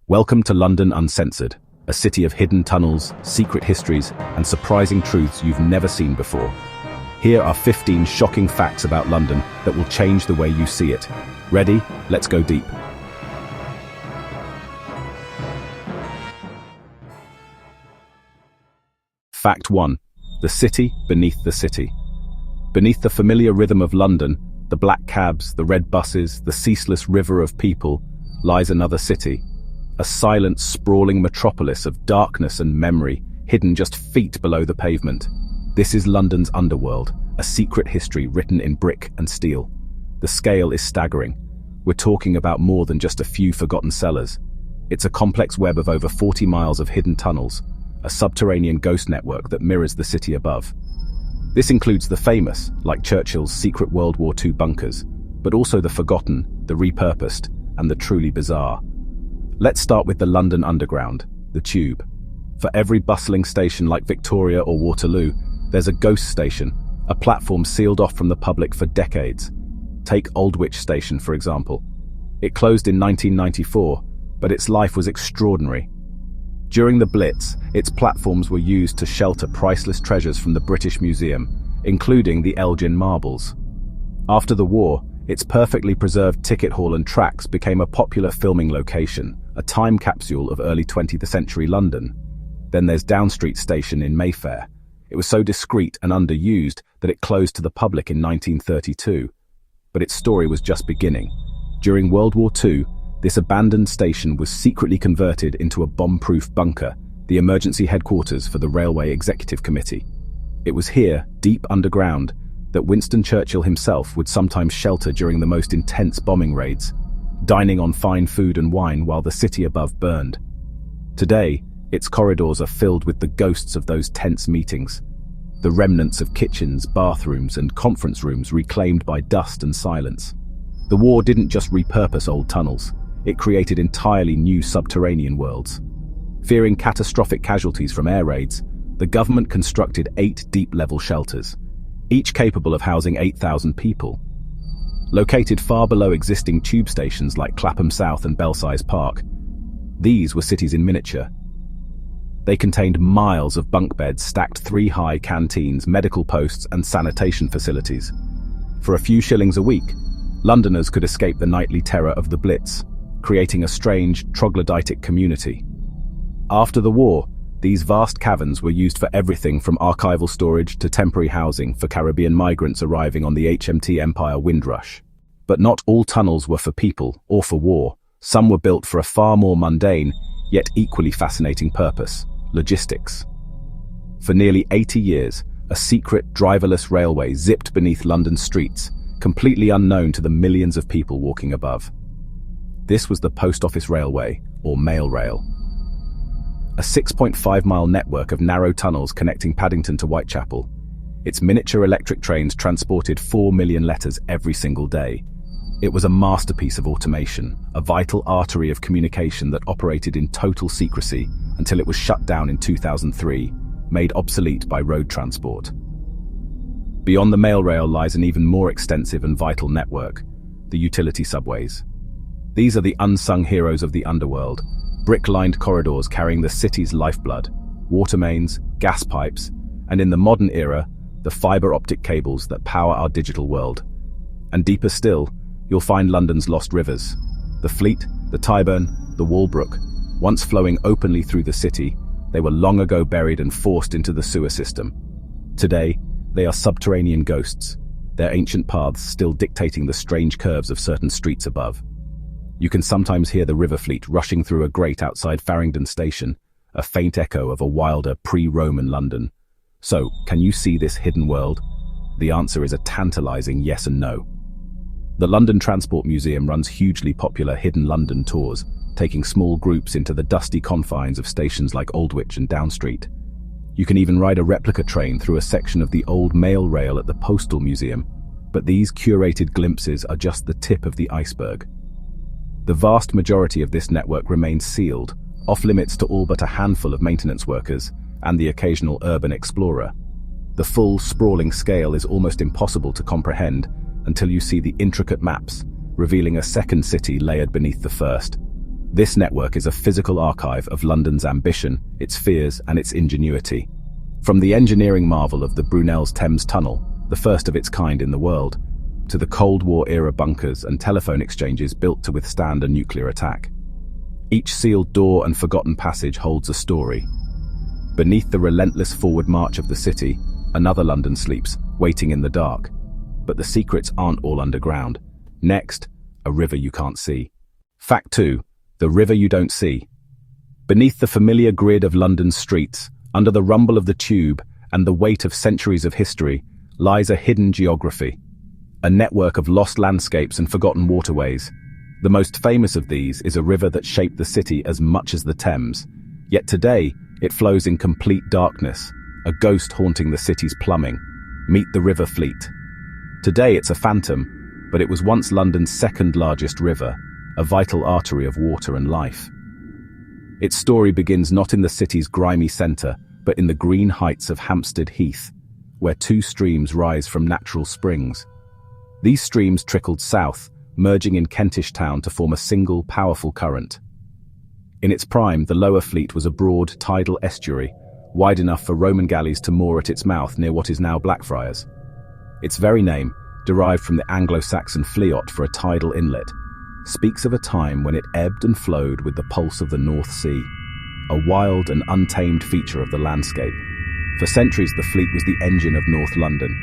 Welcome to London Uncensored, a city of hidden tunnels, secret histories, and surprising truths you've never seen before. Here are 15 shocking facts about London that will change the way you see it. Ready? Let's go deep. Fact 1. The city beneath the city. Beneath the familiar rhythm of London, the black cabs, the red buses, the ceaseless river of people, lies another city. A silent, sprawling metropolis of darkness and memory, hidden just feet below the pavement. This is London's underworld, a secret history written in brick and steel. The scale is staggering. We're talking about more than just a few forgotten cellars. It's a complex web of over 40 miles of hidden tunnels, a subterranean ghost network that mirrors the city above. This includes the famous, like Churchill's secret World War II bunkers, but also the forgotten, the repurposed, and the truly bizarre. Let's start with the London Underground, the Tube. For every bustling station like Victoria or Waterloo, there's a ghost station, a platform sealed off from the public for decades. Take Olde Station, for example. It closed in 1994, but its life was extraordinary. During the Blitz, its platforms were used to shelter priceless treasures from the British Museum, including the Elgin marbles. After the war, its perfectly preserved ticket hall and tracks became a popular filming location, a time capsule of early 20th century London. Then there's Down Street Station in Mayfair. It was so discreet and underused that it closed to the public in 1932. But its story was just beginning. During World War II, this abandoned station was secretly converted into a bomb-proof bunker, the emergency headquarters for the Railway Executive Committee. It was here, deep underground, that Winston Churchill himself would sometimes shelter during the most intense bombing raids, dining on fine food and wine while the city above burned. Today, its corridors are filled with the ghosts of those tense meetings, the remnants of kitchens, bathrooms, and conference rooms reclaimed by dust and silence. The war didn't just repurpose old tunnels, it created entirely new subterranean worlds. Fearing catastrophic casualties from air raids, the government constructed 8 deep-level shelters, each capable of housing 8,000 people. Located far below existing tube stations like Clapham South and Belsize Park, these were cities in miniature. They contained miles of bunk beds stacked 3-high canteens, medical posts, and sanitation facilities. For a few shillings a week, Londoners could escape the nightly terror of the Blitz, creating a strange, troglodytic community. After the war, these vast caverns were used for everything from archival storage to temporary housing for Caribbean migrants arriving on the HMT Empire Windrush. But not all tunnels were for people or for war. Some were built for a far more mundane, yet equally fascinating purpose: logistics. For nearly 80 years, a secret, driverless railway zipped beneath London's streets, completely unknown to the millions of people walking above. This was the Post Office Railway, or Mail Rail. A 6.5-mile network of narrow tunnels connecting Paddington to Whitechapel. Its miniature electric trains transported 4 million letters every single day. It was a masterpiece of automation, a vital artery of communication that operated in total secrecy until it was shut down in 2003, made obsolete by road transport. Beyond the mail rail lies an even more extensive and vital network, the utility subways. These are the unsung heroes of the underworld, brick-lined corridors carrying the city's lifeblood, water mains, gas pipes, and in the modern era, the fiber-optic cables that power our digital world. And deeper still, you'll find London's lost rivers. The Fleet, the Tyburn, the Walbrook, once flowing openly through the city, they were long ago buried and forced into the sewer system. Today, they are subterranean ghosts, their ancient paths still dictating the strange curves of certain streets above. You can sometimes hear the river fleet rushing through a grate outside Farringdon Station, a faint echo of a wilder pre-Roman London. So, can you see this hidden world? The answer is a tantalizing yes and no. The London Transport Museum runs hugely popular Hidden London tours, taking small groups into the dusty confines of stations like Aldwych and Down Street. You can even ride a replica train through a section of the old mail rail at the Postal Museum, but these curated glimpses are just the tip of the iceberg. The vast majority of this network remains sealed, off-limits to all but a handful of maintenance workers and the occasional urban explorer. The full, sprawling scale is almost impossible to comprehend until you see the intricate maps, revealing a second city layered beneath the first. This network is a physical archive of London's ambition, its fears, and its ingenuity. From the engineering marvel of the Brunel's Thames Tunnel, the first of its kind in the world, to the Cold War-era bunkers and telephone exchanges built to withstand a nuclear attack. Each sealed door and forgotten passage holds a story. Beneath the relentless forward march of the city, another London sleeps, waiting in the dark. But the secrets aren't all underground. Next, a river you can't see. Fact 2. The river you don't see. Beneath the familiar grid of London's streets, under the rumble of the tube and the weight of centuries of history, lies a hidden geography. A network of lost landscapes and forgotten waterways. The most famous of these is a river that shaped the city as much as the Thames. Yet today, it flows in complete darkness, a ghost haunting the city's plumbing. Meet the River Fleet. Today it's a phantom, but it was once London's second largest river, a vital artery of water and life. Its story begins not in the city's grimy centre, but in the green heights of Hampstead Heath, where two streams rise from natural springs. These streams trickled south, merging in Kentish Town to form a single, powerful current. In its prime, the Lower Fleet was a broad, tidal estuary, wide enough for Roman galleys to moor at its mouth near what is now Blackfriars. Its very name, derived from the Anglo-Saxon fleot for a tidal inlet, speaks of a time when it ebbed and flowed with the pulse of the North Sea, a wild and untamed feature of the landscape. For centuries, the Fleet was the engine of North London.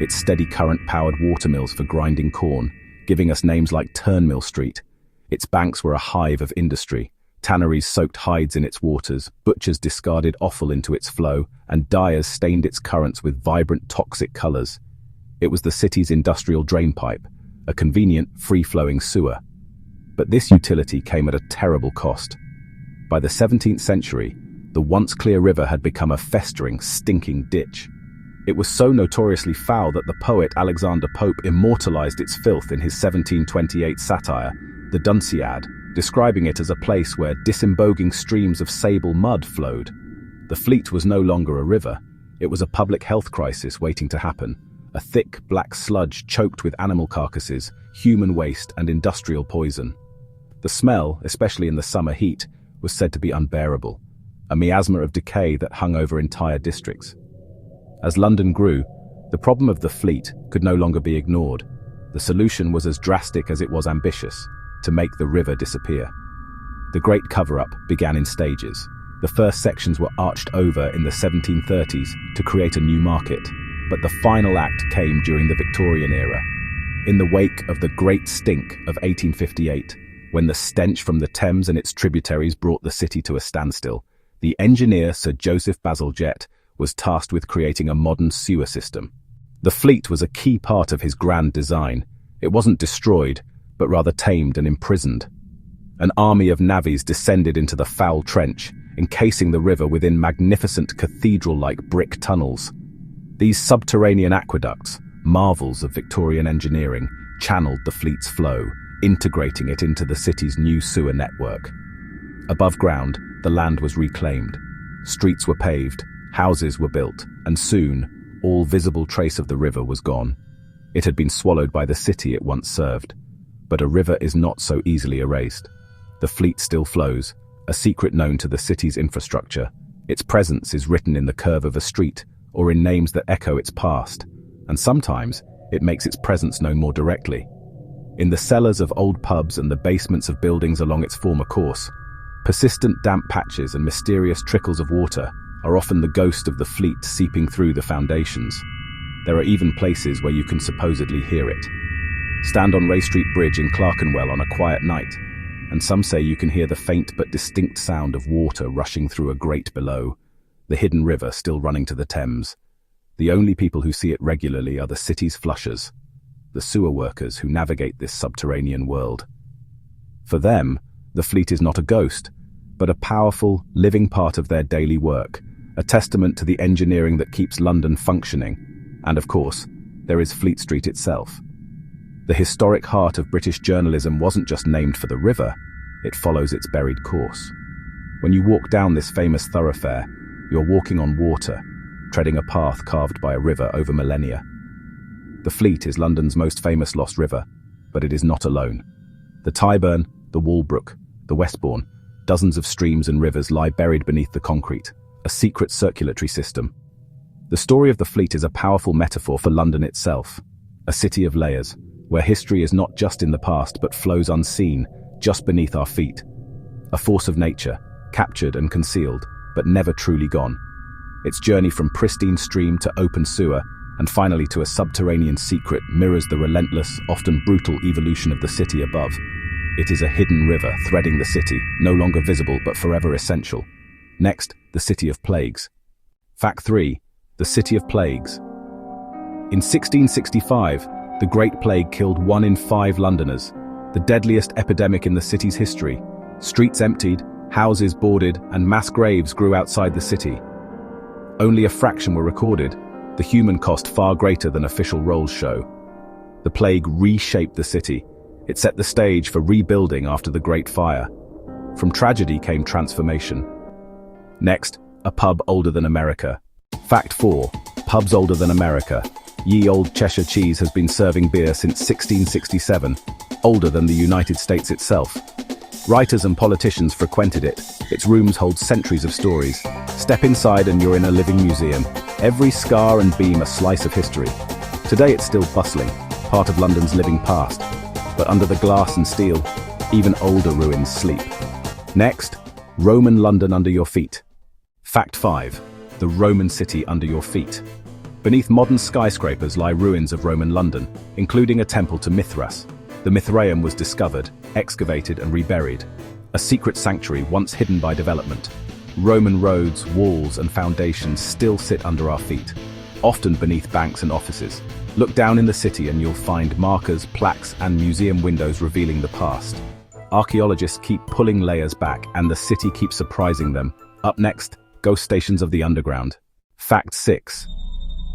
Its steady current powered watermills for grinding corn, giving us names like Turnmill Street. Its banks were a hive of industry. Tanneries soaked hides in its waters, butchers discarded offal into its flow, and dyers stained its currents with vibrant toxic colours. It was the city's industrial drainpipe, a convenient, free-flowing sewer. But this utility came at a terrible cost. By the 17th century, the once clear river had become a festering, stinking ditch. It was so notoriously foul that the poet Alexander Pope immortalized its filth in his 1728 satire, the Dunciad, describing it as a place where disemboguing streams of sable mud flowed. The Fleet was no longer a river. It was a public health crisis waiting to happen, a thick, black sludge choked with animal carcasses, human waste, and industrial poison. The smell, especially in the summer heat, was said to be unbearable, a miasma of decay that hung over entire districts. As London grew, the problem of the Fleet could no longer be ignored. The solution was as drastic as it was ambitious: to make the river disappear. The Great Cover-Up began in stages. The first sections were arched over in the 1730s to create a new market, but the final act came during the Victorian era. In the wake of the Great Stink of 1858, when the stench from the Thames and its tributaries brought the city to a standstill, the engineer Sir Joseph Bazalgette was tasked with creating a modern sewer system. The Fleet was a key part of his grand design. It wasn't destroyed, but rather tamed and imprisoned. An army of navvies descended into the foul trench, encasing the river within magnificent cathedral-like brick tunnels. These subterranean aqueducts, marvels of Victorian engineering, channeled the Fleet's flow, integrating it into the city's new sewer network. Above ground, the land was reclaimed. Streets were paved, houses were built, and soon, all visible trace of the river was gone. It had been swallowed by the city it once served. But a river is not so easily erased. The Fleet still flows, a secret known to the city's infrastructure. Its presence is written in the curve of a street, or in names that echo its past, and sometimes it makes its presence known more directly. In the cellars of old pubs and the basements of buildings along its former course, persistent damp patches and mysterious trickles of water are often the ghost of the Fleet seeping through the foundations. There are even places where you can supposedly hear it. Stand on Ray Street Bridge in Clerkenwell on a quiet night, and some say you can hear the faint but distinct sound of water rushing through a grate below, the hidden river still running to the Thames. The only people who see it regularly are the city's flushers, the sewer workers who navigate this subterranean world. For them, the Fleet is not a ghost, but a powerful, living part of their daily work, a testament to the engineering that keeps London functioning. And of course, there is Fleet Street itself. The historic heart of British journalism wasn't just named for the river, it follows its buried course. When you walk down this famous thoroughfare, you're walking on water, treading a path carved by a river over millennia. The Fleet is London's most famous lost river, but it is not alone. The Tyburn, the Walbrook, the Westbourne, dozens of streams and rivers lie buried beneath the concrete, a secret circulatory system. The story of the fleet is a powerful metaphor for London itself, a city of layers, where history is not just in the past but flows unseen, just beneath our feet. A force of nature, captured and concealed, but never truly gone. Its journey from pristine stream to open sewer, and finally to a subterranean secret, mirrors the relentless, often brutal evolution of the city above. It is a hidden river threading the city, no longer visible but forever essential. Next, the City of Plagues. Fact 3. The City of Plagues. In 1665, the Great Plague killed 1 in 5 Londoners, the deadliest epidemic in the city's history. Streets emptied, houses boarded, and mass graves grew outside the city. Only a fraction were recorded, the human cost far greater than official rolls show. The plague reshaped the city. It set the stage for rebuilding after the Great Fire. From tragedy came transformation. Next, a pub older than America. Fact 4. Pubs older than America. Ye Olde Cheshire cheese has been serving beer since 1667, older than the United States itself. Writers and politicians frequented it. Its rooms hold centuries of stories. Step inside and you're in a living museum. Every scar and beam a slice of history. Today it's still bustling, part of London's living past. But under the glass and steel, even older ruins sleep. Next, Roman London under your feet. Fact 5. The Roman city under your feet. Beneath modern skyscrapers lie ruins of Roman London, including a temple to Mithras. The Mithraeum was discovered, excavated and reburied. A secret sanctuary once hidden by development. Roman roads, walls and foundations still sit under our feet, often beneath banks and offices. Look down in the city and you'll find markers, plaques and museum windows revealing the past. Archaeologists keep pulling layers back and the city keeps surprising them. Up next, ghost stations of the underground. Fact 6.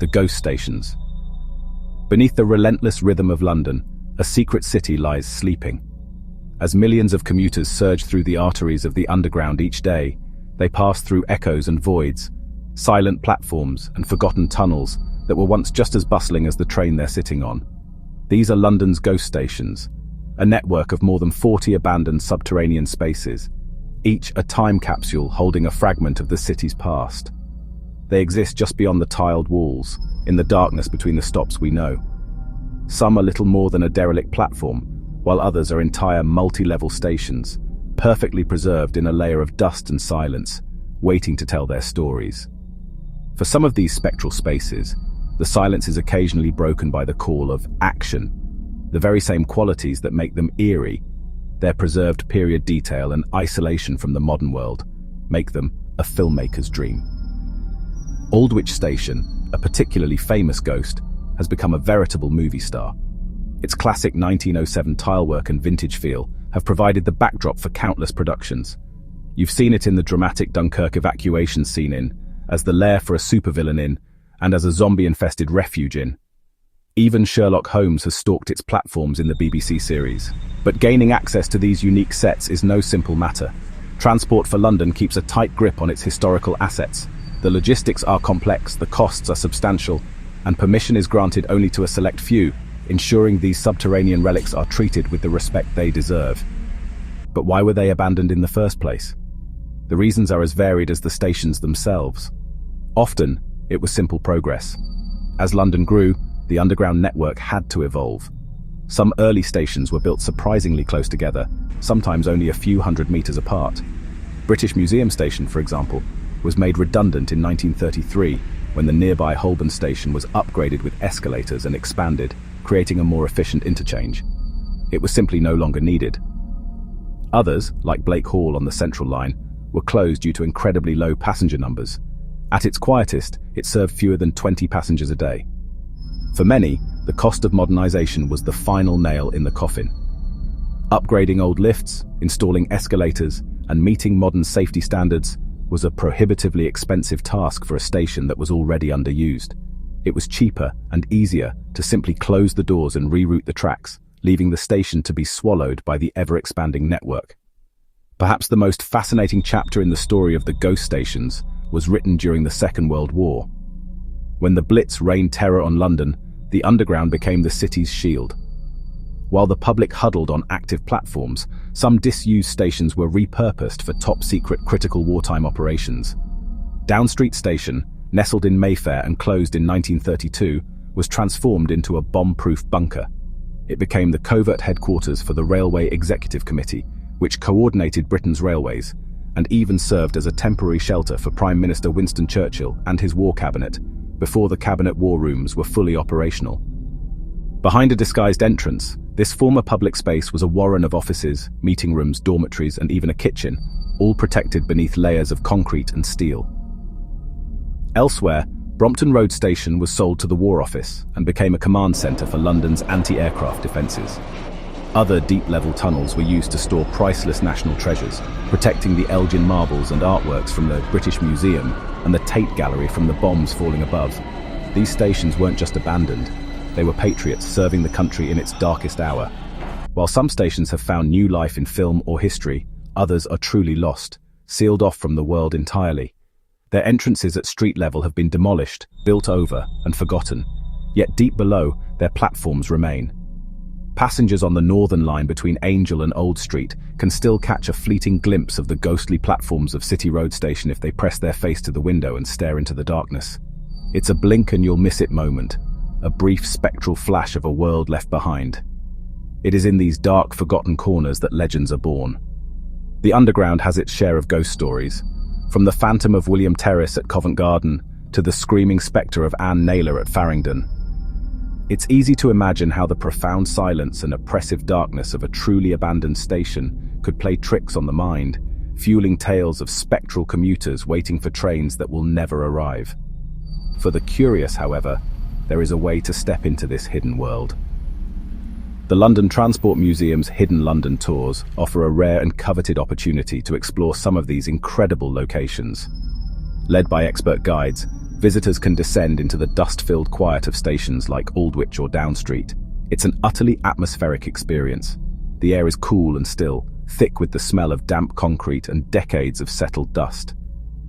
The ghost stations. Beneath the relentless rhythm of London, a secret city lies sleeping. As millions of commuters surge through the arteries of the underground each day, they pass through echoes and voids, silent platforms and forgotten tunnels that were once just as bustling as the train they're sitting on. These are London's ghost stations, a network of more than 40 abandoned subterranean spaces, each a time capsule holding a fragment of the city's past. They exist just beyond the tiled walls, in the darkness between the stops we know. Some are little more than a derelict platform, while others are entire multi-level stations, perfectly preserved in a layer of dust and silence, waiting to tell their stories. For some of these spectral spaces, the silence is occasionally broken by the call of action, the very same qualities that make them eerie. Their preserved period detail and isolation from the modern world make them a filmmaker's dream. Aldwych Station, a particularly famous ghost, has become a veritable movie star. Its classic 1907 tilework and vintage feel have provided the backdrop for countless productions. You've seen it in the dramatic Dunkirk evacuation scene in, as the lair for a supervillain in, and as a zombie-infested refuge in. Even Sherlock Holmes has stalked its platforms in the BBC series. But gaining access to these unique sets is no simple matter. Transport for London keeps a tight grip on its historical assets. The logistics are complex, the costs are substantial, and permission is granted only to a select few, ensuring these subterranean relics are treated with the respect they deserve. But why were they abandoned in the first place? The reasons are as varied as the stations themselves. Often, it was simple progress. As London grew, the underground network had to evolve. Some early stations were built surprisingly close together, sometimes only a few hundred meters apart. British Museum Station, for example, was made redundant in 1933 when the nearby Holborn station was upgraded with escalators and expanded, creating a more efficient interchange. It was simply no longer needed. Others, like Blake Hall on the Central Line, were closed due to incredibly low passenger numbers. At its quietest, it served fewer than 20 passengers a day. For many, the cost of modernization was the final nail in the coffin. Upgrading old lifts, installing escalators, and meeting modern safety standards was a prohibitively expensive task for a station that was already underused. It was cheaper and easier to simply close the doors and reroute the tracks, leaving the station to be swallowed by the ever-expanding network. Perhaps the most fascinating chapter in the story of the ghost stations was written during the Second World War. When the Blitz rained terror on London, the underground became the city's shield. While the public huddled on active platforms, some disused stations were repurposed for top-secret critical wartime operations. Down Street Station, nestled in Mayfair and closed in 1932, was transformed into a bomb-proof bunker. It became the covert headquarters for the Railway Executive Committee, which coordinated Britain's railways, and even served as a temporary shelter for Prime Minister Winston Churchill and his war cabinet, before the cabinet war rooms were fully operational. Behind a disguised entrance, this former public space was a warren of offices, meeting rooms, dormitories, and even a kitchen, all protected beneath layers of concrete and steel. Elsewhere, Brompton Road Station was sold to the War Office and became a command centre for London's anti-aircraft defences. Other deep-level tunnels were used to store priceless national treasures, protecting the Elgin marbles and artworks from the British Museum and the Tate Gallery from the bombs falling above. These stations weren't just abandoned, they were patriots serving the country in its darkest hour. While some stations have found new life in film or history, others are truly lost, sealed off from the world entirely. Their entrances at street level have been demolished, built over, and forgotten, yet deep below, their platforms remain. Passengers on the Northern Line between Angel and Old Street can still catch a fleeting glimpse of the ghostly platforms of City Road Station if they press their face to the window and stare into the darkness. It's a blink and you'll miss it moment, a brief spectral flash of a world left behind. It is in these dark, forgotten corners that legends are born. The Underground has its share of ghost stories, from the phantom of William Terrace at Covent Garden to the screaming spectre of Anne Naylor at Farringdon. It's easy to imagine how the profound silence and oppressive darkness of a truly abandoned station could play tricks on the mind, fueling tales of spectral commuters waiting for trains that will never arrive. For the curious, however, there is a way to step into this hidden world. The London Transport Museum's Hidden London Tours offer a rare and coveted opportunity to explore some of these incredible locations. Led by expert guides, visitors can descend into the dust-filled quiet of stations like Aldwych or Down Street. It's an utterly atmospheric experience. The air is cool and still, thick with the smell of damp concrete and decades of settled dust.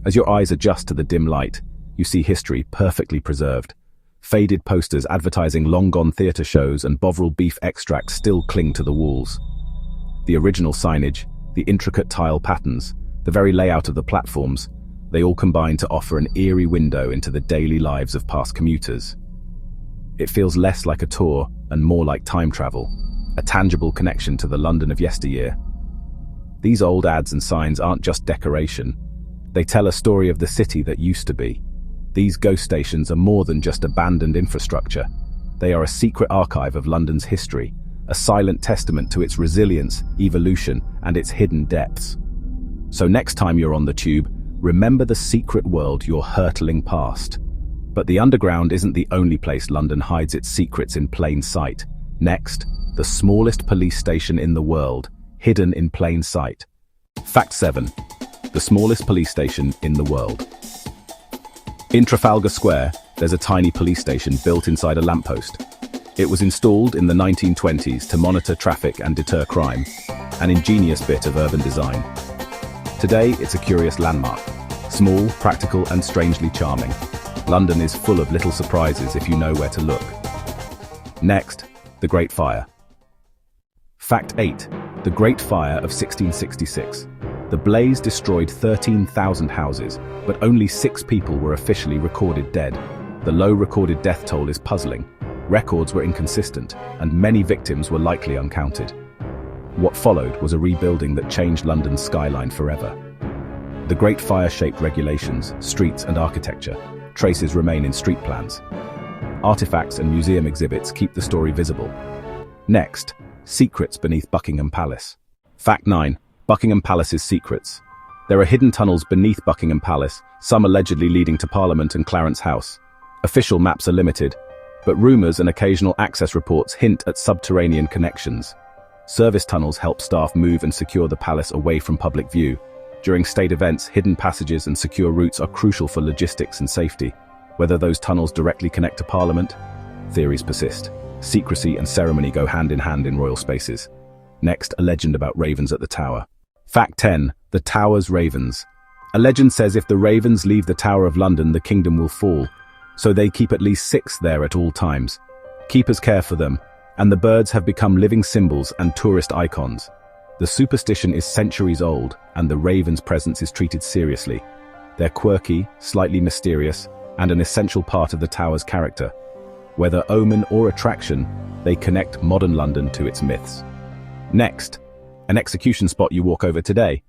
As your eyes adjust to the dim light, you see history perfectly preserved. Faded posters advertising long-gone theatre shows and Bovril beef extracts still cling to the walls. The original signage, the intricate tile patterns, the very layout of the platforms, they all combine to offer an eerie window into the daily lives of past commuters. It feels less like a tour and more like time travel, a tangible connection to the London of yesteryear. These old ads and signs aren't just decoration. They tell a story of the city that used to be. These ghost stations are more than just abandoned infrastructure. They are a secret archive of London's history, a silent testament to its resilience, evolution, and its hidden depths. So next time you're on the tube, remember the secret world you're hurtling past. But the Underground isn't the only place London hides its secrets in plain sight. Next, the smallest police station in the world, hidden in plain sight. Fact 7. The smallest police station in the world. In Trafalgar Square, there's a tiny police station built inside a lamppost. It was installed in the 1920s to monitor traffic and deter crime, an ingenious bit of urban design. Today, it's a curious landmark. Small, practical, and strangely charming. London is full of little surprises if you know where to look. Next, the Great Fire. Fact 8. The Great Fire of 1666. The blaze destroyed 13,000 houses, but only 6 people were officially recorded dead. The low recorded death toll is puzzling. Records were inconsistent, and many victims were likely uncounted. What followed was a rebuilding that changed London's skyline forever. The Great Fire shaped regulations, streets, and architecture. Traces remain in street plans. Artifacts and museum exhibits keep the story visible. Next, secrets beneath Buckingham Palace. Fact 9. Buckingham Palace's secrets. There are hidden tunnels beneath Buckingham Palace, some allegedly leading to Parliament and Clarence House. Official maps are limited, but rumours and occasional access reports hint at subterranean connections. Service tunnels help staff move and secure the palace away from public view. During state events, hidden passages and secure routes are crucial for logistics and safety. Whether those tunnels directly connect to Parliament? Theories persist. Secrecy and ceremony go hand in hand in royal spaces. Next, a legend about ravens at the Tower. Fact 10. The Tower's ravens. A legend says if the ravens leave the Tower of London, the kingdom will fall, so they keep at least 6 there at all times. Keepers care for them, and the birds have become living symbols and tourist icons. The superstition is centuries old, and the raven's presence is treated seriously. They're quirky, slightly mysterious, and an essential part of the tower's character. Whether omen or attraction, they connect modern London to its myths. Next, an execution spot you walk over today.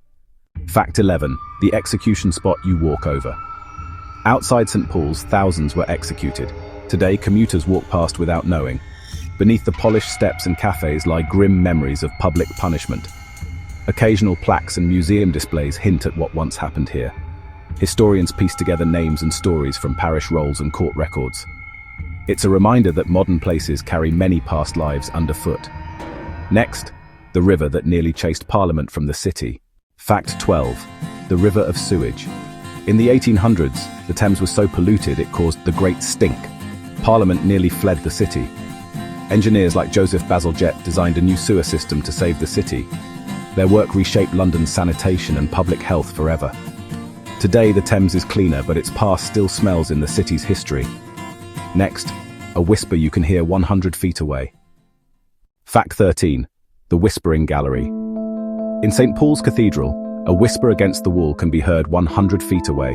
Fact 11. The execution spot you walk over. Outside St. Paul's, thousands were executed. Today, commuters walk past without knowing. Beneath the polished steps and cafes lie grim memories of public punishment. Occasional plaques and museum displays hint at what once happened here. Historians piece together names and stories from parish rolls and court records. It's a reminder that modern places carry many past lives underfoot. Next, the river that nearly chased Parliament from the city. Fact 12. The River of Sewage. In the 1800s, the Thames was so polluted it caused the Great Stink. Parliament nearly fled the city. Engineers like Joseph Bazalgette designed a new sewer system to save the city. Their work reshaped London's sanitation and public health forever. Today, the Thames is cleaner, but its past still smells in the city's history. Next, a whisper you can hear 100 feet away. Fact 13. The Whispering Gallery. In St. Paul's Cathedral, a whisper against the wall can be heard 100 feet away.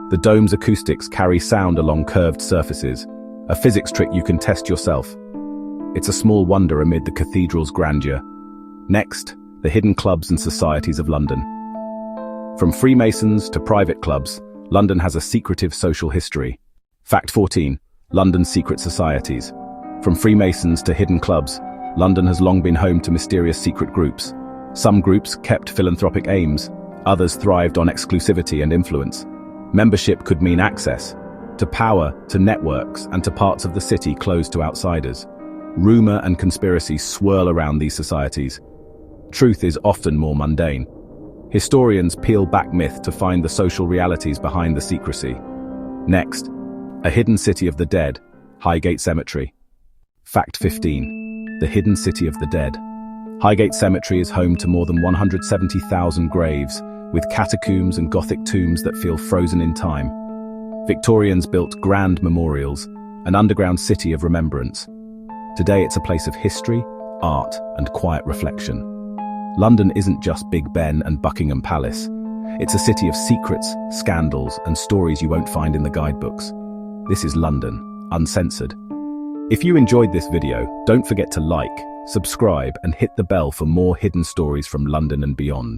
The dome's acoustics carry sound along curved surfaces, a physics trick you can test yourself. It's a small wonder amid the cathedral's grandeur. Next, the hidden clubs and societies of London. From Freemasons to private clubs, London has a secretive social history. Fact 14. London's secret societies. From Freemasons to hidden clubs, London has long been home to mysterious secret groups. Some groups kept philanthropic aims, others thrived on exclusivity and influence. Membership could mean access to power, to networks, and to parts of the city closed to outsiders. Rumor and conspiracy swirl around these societies. Truth is often more mundane. Historians peel back myth to find the social realities behind the secrecy. Next, a hidden city of the dead, Highgate Cemetery. Fact 15. The hidden city of the dead. Highgate Cemetery is home to more than 170,000 graves, with catacombs and Gothic tombs that feel frozen in time. Victorians built grand memorials, an underground city of remembrance. Today it's a place of history, art, and quiet reflection. London isn't just Big Ben and Buckingham Palace. It's a city of secrets, scandals, and stories you won't find in the guidebooks. This is London, uncensored. If you enjoyed this video, don't forget to like, subscribe, and hit the bell for more hidden stories from London and beyond.